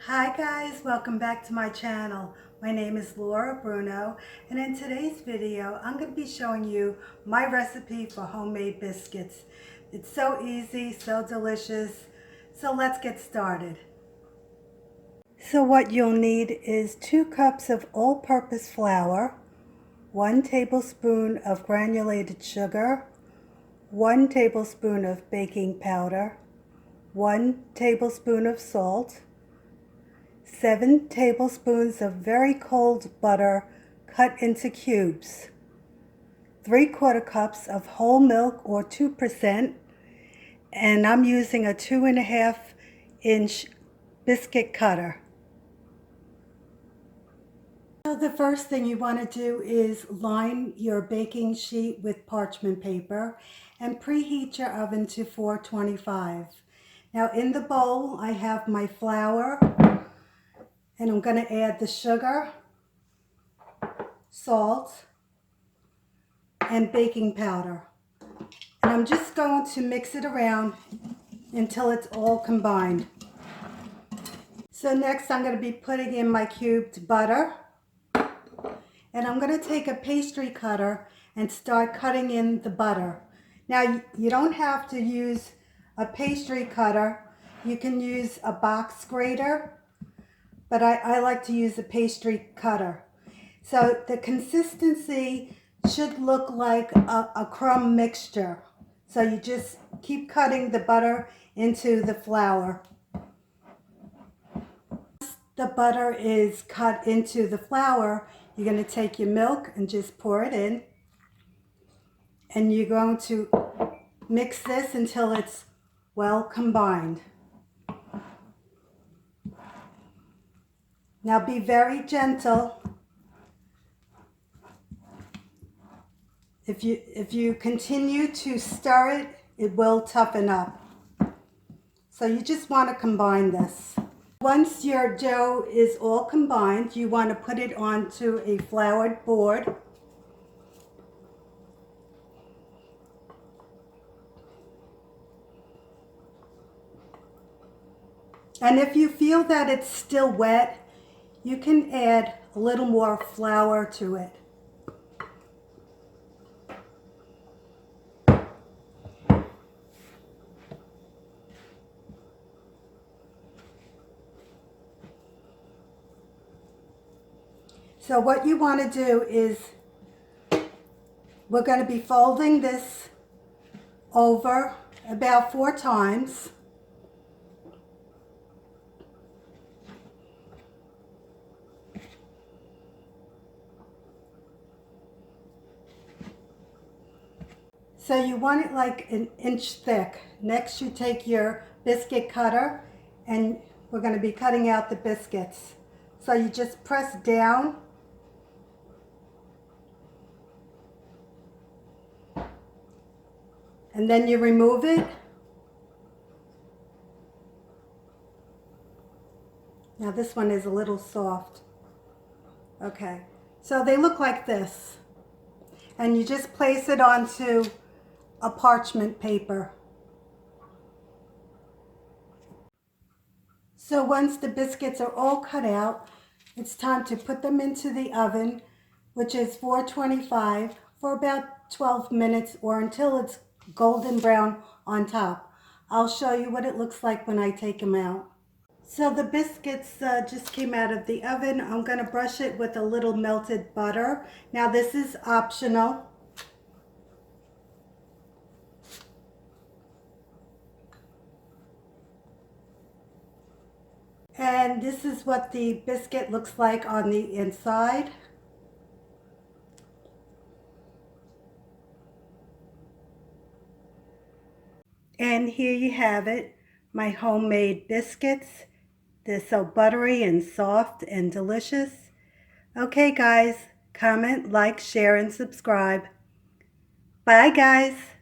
Hi guys, welcome back to my channel. My name is Laura Bruno, and in today's video I'm going to be showing you my recipe for homemade biscuits. It's so easy, so delicious, so let's get started. So what you'll need is 2 cups of all-purpose flour, 1 tablespoon of granulated sugar, 1 tablespoon of baking powder, 1 tablespoon of salt, 7 tablespoons of very cold butter cut into cubes, 3/4 cups of whole milk or 2%, and I'm using a 2.5-inch biscuit cutter. So the first thing you want to do is line your baking sheet with parchment paper and preheat your oven to 425. Now in the bowl I have my flour, and I'm going to add the sugar, salt, and baking powder. And I'm just going to mix it around until it's all combined. So next I'm going to be putting in my cubed butter. And I'm going to take a pastry cutter and start cutting in the butter. Now you don't have to use a pastry cutter. You can use a box grater, but I like to use a pastry cutter. So the consistency should look like a crumb mixture. So you just keep cutting the butter into the flour. Once the butter is cut into the flour, you're going to take your milk and just pour it in. And you're going to mix this until it's well combined. Now be very gentle. If you continue to stir it, it will toughen up. So you just want to combine this. Once your dough is all combined, you want to put it onto a floured board. And if you feel that it's still wet, you can add a little more flour to it. So what you want to do is, we're going to be folding this over about 4 times. So you want it like 1 inch thick. Next you take your biscuit cutter and we're going to be cutting out the biscuits. So you just press down and then you remove it. Now this one is a little soft. Okay, so they look like this. And you just place it onto a parchment paper. So once the biscuits are all cut out, it's time to put them into the oven, which is 425, for about 12 minutes or until it's golden brown on top. I'll show you what it looks like when I take them out. So the biscuits just came out of the oven. I'm going to brush it with a little melted butter. Now this is optional. And this is what the biscuit looks like on the inside. And here you have it, my homemade biscuits. They're so buttery and soft and delicious. Okay guys, comment, like, share, and subscribe. Bye guys.